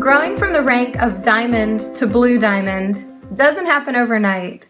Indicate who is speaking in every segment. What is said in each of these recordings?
Speaker 1: Growing from the rank of diamond to blue diamond doesn't happen overnight,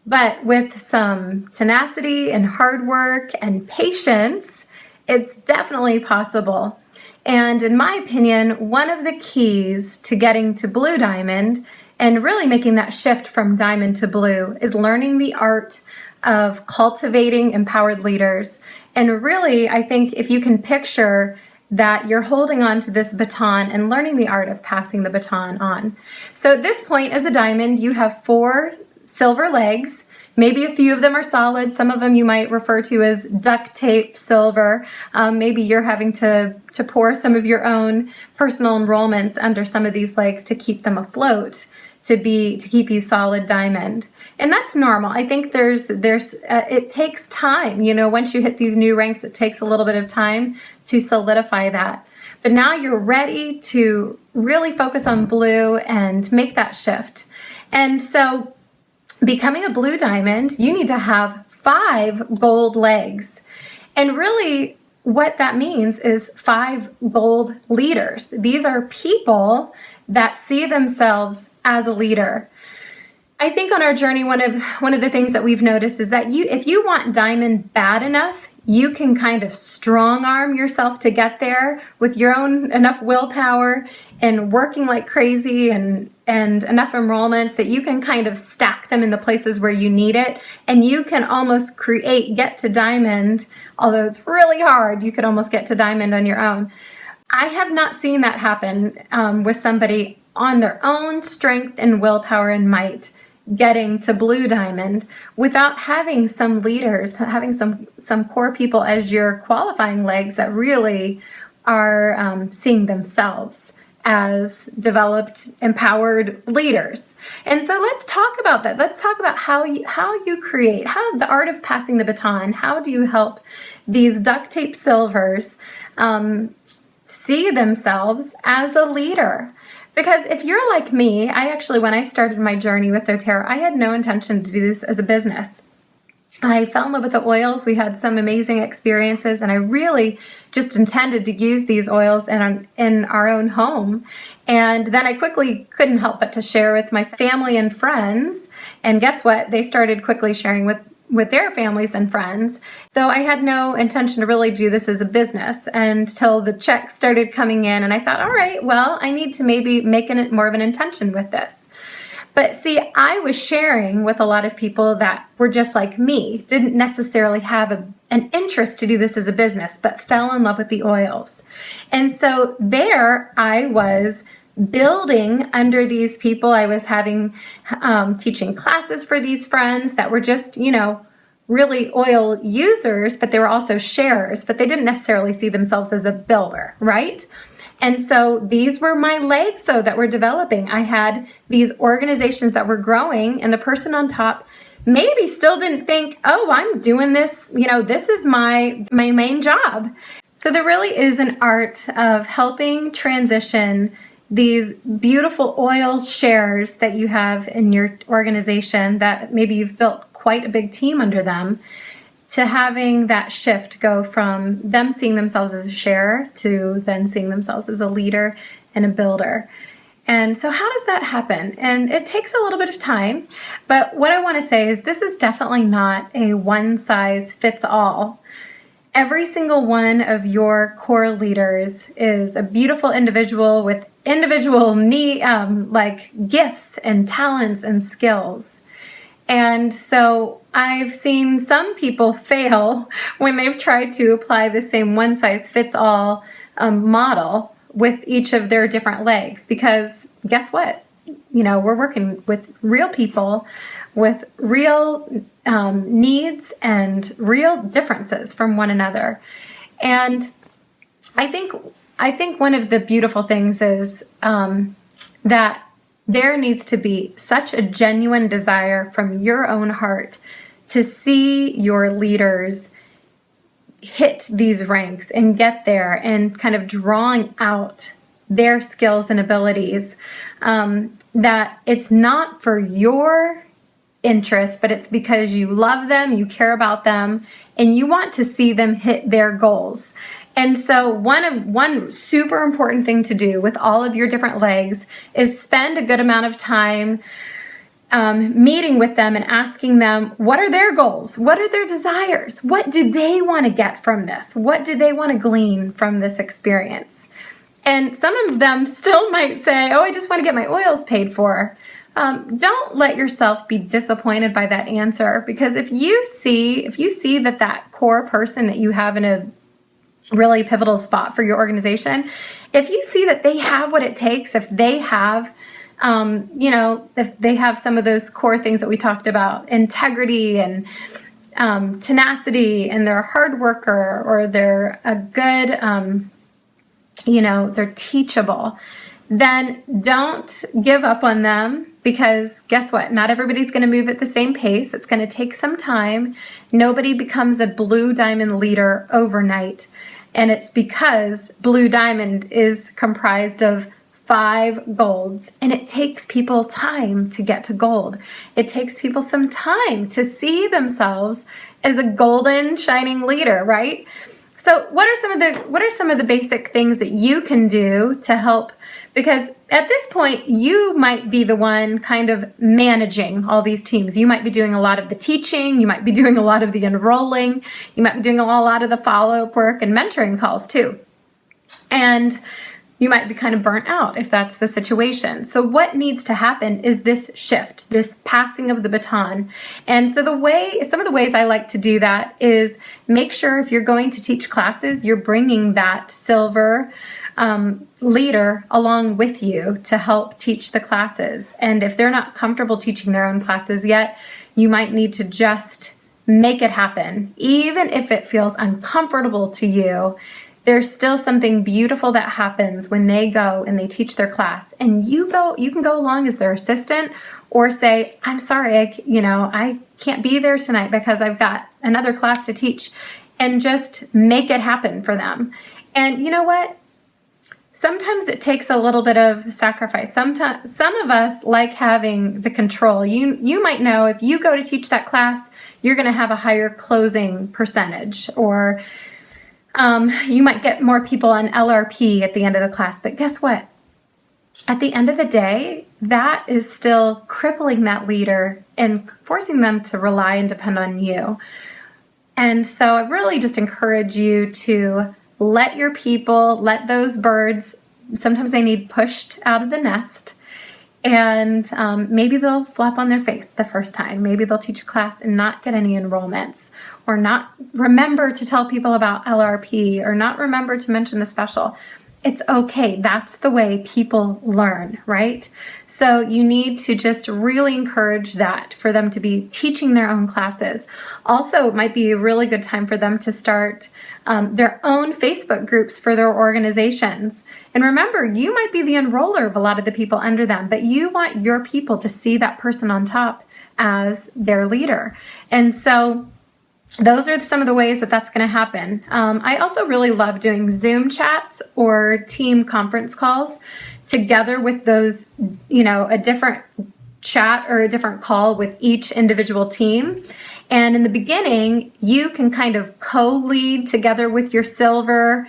Speaker 1: but with some tenacity and hard work and patience, it's definitely possible. And in my opinion, one of the keys to getting to blue diamond and really making that shift from diamond to blue is learning the art of cultivating empowered leaders. And really, I think if you can picture that you're holding on to this baton and learning the art of passing the baton on. So at this point, as a diamond, you have 4 silver legs. Maybe a few of them are solid. Some of them you might refer to as duct tape silver. Maybe you're having to pour some of your own personal enrollments under some of these legs to keep them afloat, to keep you solid diamond. And that's normal. I think it takes time. You know, once you hit these new ranks, it takes a little bit of time to solidify that. But now you're ready to really focus on blue and make that shift. And so becoming a blue diamond, you need to have 5 gold legs. And really what that means is 5 gold leaders. These are people that see themselves as a leader. I think on our journey, one of the things that we've noticed is that if you want diamond bad enough, you can kind of strong arm yourself to get there with your own enough willpower and working like crazy and enough enrollments that you can kind of stack them in the places where you need it. And you can almost get to diamond, although it's really hard, you could almost get to diamond on your own. I have not seen that happen with somebody on their own strength and willpower and might getting to blue diamond without having some leaders, having some core people as your qualifying legs that really are seeing themselves as developed, empowered leaders. And so let's talk about that. Let's talk about how you create, how the art of passing the baton. How do you help these duct tape silvers see themselves as a leader? Because if you're like me, when I started my journey with doTERRA, I had no intention to do this as a business. I fell in love with the oils. We had some amazing experiences, and I really just intended to use these oils in our own home. And then I quickly couldn't help but to share with my family and friends. And guess what? They started quickly sharing with their families and friends, though I had no intention to really do this as a business until the checks started coming in. And I thought, all right, well, I need to maybe make it more of an intention with this. But see, I was sharing with a lot of people that were just like me, didn't necessarily have an interest to do this as a business, but fell in love with the oils. And so there I was building under these people. I was having teaching classes for these friends that were just, really oil users, but they were also sharers, but they didn't necessarily see themselves as a builder, right? And so these were my legs, though, that were developing. I had these organizations that were growing, and the person on top maybe still didn't think, oh, I'm doing this, this is my main job. So there really is an art of helping transition these beautiful oil shares that you have in your organization that maybe you've built quite a big team under them, to having that shift go from them seeing themselves as a sharer to then seeing themselves as a leader and a builder. And so how does that happen? And it takes a little bit of time, but what I want to say is this is definitely not a one-size-fits-all. Every single one of your core leaders is a beautiful individual with individual gifts and talents and skills. And so I've seen some people fail when they've tried to apply the same one-size-fits-all model with each of their different legs, because guess what? We're working with real people with real needs and real differences from one another. And I think one of the beautiful things is that there needs to be such a genuine desire from your own heart to see your leaders hit these ranks and get there, and kind of drawing out their skills and abilities, that it's not for your interest, but it's because you love them, you care about them, and you want to see them hit their goals. And so one super important thing to do with all of your different legs is spend a good amount of time meeting with them and asking them, what are their goals? What are their desires? What do they want to get from this? What do they want to glean from this experience? And some of them still might say, oh, I just want to get my oils paid for. Don't let yourself be disappointed by that answer, because if you see that core person that you have in a really pivotal spot for your organization, if you see that they have what it takes, if they have if they have some of those core things that we talked about, integrity and tenacity, and they're a hard worker, or they're a good, they're teachable, then don't give up on them, because guess what? Not everybody's going to move at the same pace. It's going to take some time. Nobody becomes a Blue Diamond leader overnight. And it's because Blue Diamond is comprised of 5 golds, and it takes people time to get to gold. It takes people some time to see themselves as a golden shining leader, right? So what are some of the basic things that you can do to help? Because at this point, you might be the one kind of managing all these teams. You might be doing a lot of the teaching. You might be doing a lot of the enrolling. You might be doing a lot of the follow-up work and mentoring calls too. And you might be kind of burnt out if that's the situation. So what needs to happen is this shift, this passing of the baton. And so some of the ways I like to do that is make sure if you're going to teach classes, you're bringing that silver leader along with you to help teach the classes. And if they're not comfortable teaching their own classes yet, you might need to just make it happen. Even if it feels uncomfortable to you, there's still something beautiful that happens when they go and they teach their class, and you can go along as their assistant, or say, I'm sorry, I can't be there tonight because I've got another class to teach, and just make it happen for them. And you know what? Sometimes it takes a little bit of sacrifice. Some of us like having the control. You might know if you go to teach that class, you're going to have a higher closing percentage, or you might get more people on LRP at the end of the class. But guess what? At the end of the day, that is still crippling that leader and forcing them to rely and depend on you. And so I really just encourage you to let your people, let those birds, sometimes they need pushed out of the nest. And maybe they'll flop on their face the first time. Maybe they'll teach a class and not get any enrollments, or not remember to tell people about LRP, or not remember to mention the special. It's okay. That's the way people learn, right? So you need to just really encourage that, for them to be teaching their own classes. Also, it might be a really good time for them to start their own Facebook groups for their organizations. And remember, you might be the enroller of a lot of the people under them, but you want your people to see that person on top as their leader. And so those are some of the ways that that's going to happen. I also really love doing Zoom chats or team conference calls together with those, a different chat or a different call with each individual team. And in the beginning, you can kind of co-lead together with your silver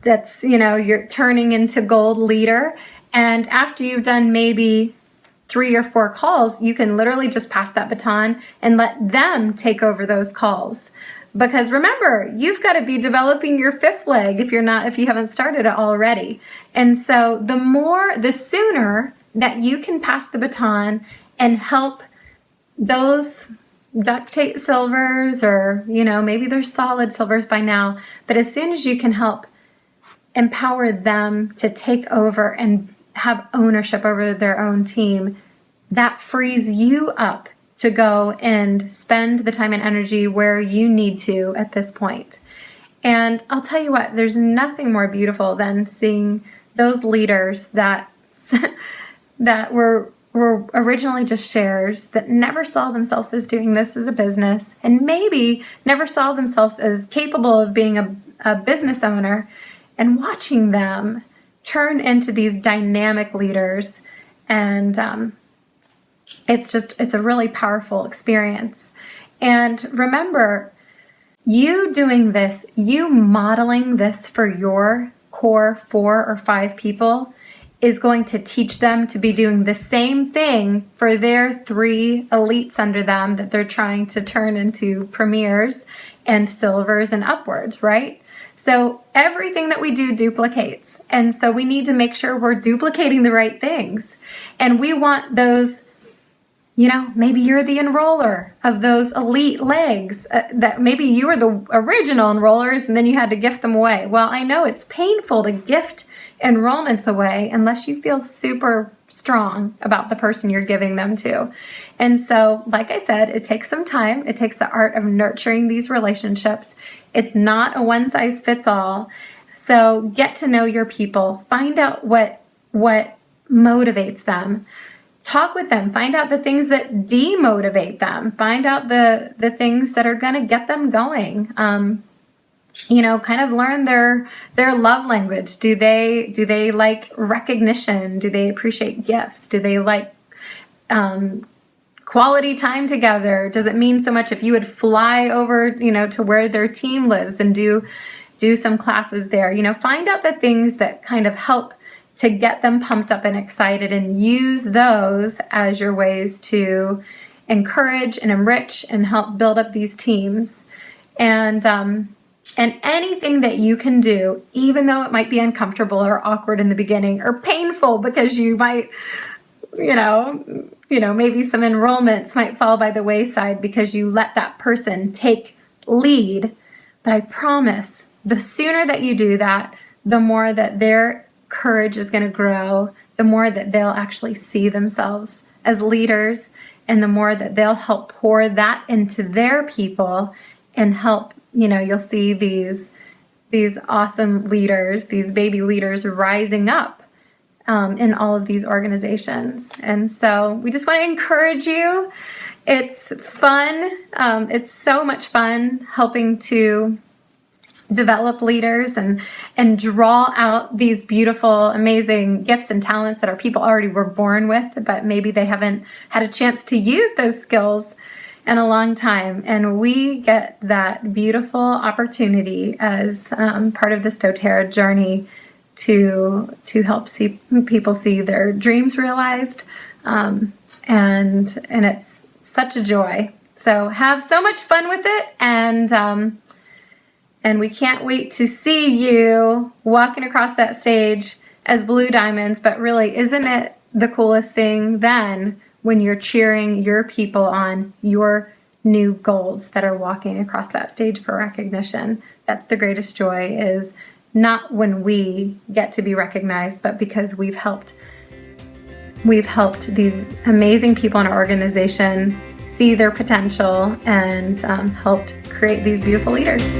Speaker 1: that's, you're turning into gold leader. And after you've done maybe 3 or 4 calls, you can literally just pass that baton and let them take over those calls. Because remember, you've got to be developing your 5th leg if you haven't started it already. And so the sooner that you can pass the baton and help those duct tape silvers, or, maybe they're solid silvers by now, but as soon as you can help empower them to take over and have ownership over their own team, that frees you up to go and spend the time and energy where you need to at this point. And I'll tell you what, there's nothing more beautiful than seeing those leaders that were originally just shares, that never saw themselves as doing this as a business, and maybe never saw themselves as capable of being a business owner, and watching them turn into these dynamic leaders. And it's a really powerful experience. And remember, you doing this, you modeling this for your core 4 or 5 people is going to teach them to be doing the same thing for their 3 elites under them that they're trying to turn into premiers and silvers and upwards, right? So everything that we do duplicates. And so we need to make sure we're duplicating the right things. And we want those, maybe you're the enroller of those elite legs, that maybe you were the original enrollers and then you had to gift them away. Well, I know it's painful to gift enrollments away unless you feel super strong about the person you're giving them to. And so, like I said, it takes some time. It takes the art of nurturing these relationships. It's not a one size fits all. So get to know your people. Find out what motivates them. Talk with them. Find out the things that demotivate them. Find out the things that are going to get them going. Kind of learn their love language. Do they like recognition? Do they appreciate gifts? Do they like quality time together? Does it mean so much if you would fly over, to where their team lives and do some classes there? Find out the things that kind of help to get them pumped up and excited, and use those as your ways to encourage and enrich and help build up these teams. And anything that you can do, even though it might be uncomfortable or awkward in the beginning or painful, because you might, maybe some enrollments might fall by the wayside because you let that person take lead. But I promise, the sooner that you do that, the more that their courage is going to grow, the more that they'll actually see themselves as leaders, and the more that they'll help pour that into their people and help, you'll see these awesome leaders, these baby leaders rising up in all of these organizations. And so we just want to encourage you. It's fun. It's so much fun helping to develop leaders and draw out these beautiful, amazing gifts and talents that our people already were born with, but maybe they haven't had a chance to use those skills in a long time. And we get that beautiful opportunity as part of this doTERRA journey to help see people see their dreams realized. And it's such a joy. So have so much fun with it. And we can't wait to see you walking across that stage as Blue Diamonds. But really, isn't it the coolest thing then when you're cheering your people on, your new golds that are walking across that stage for recognition? That's the greatest joy, is not when we get to be recognized, but because we've helped these amazing people in our organization see their potential and helped create these beautiful leaders.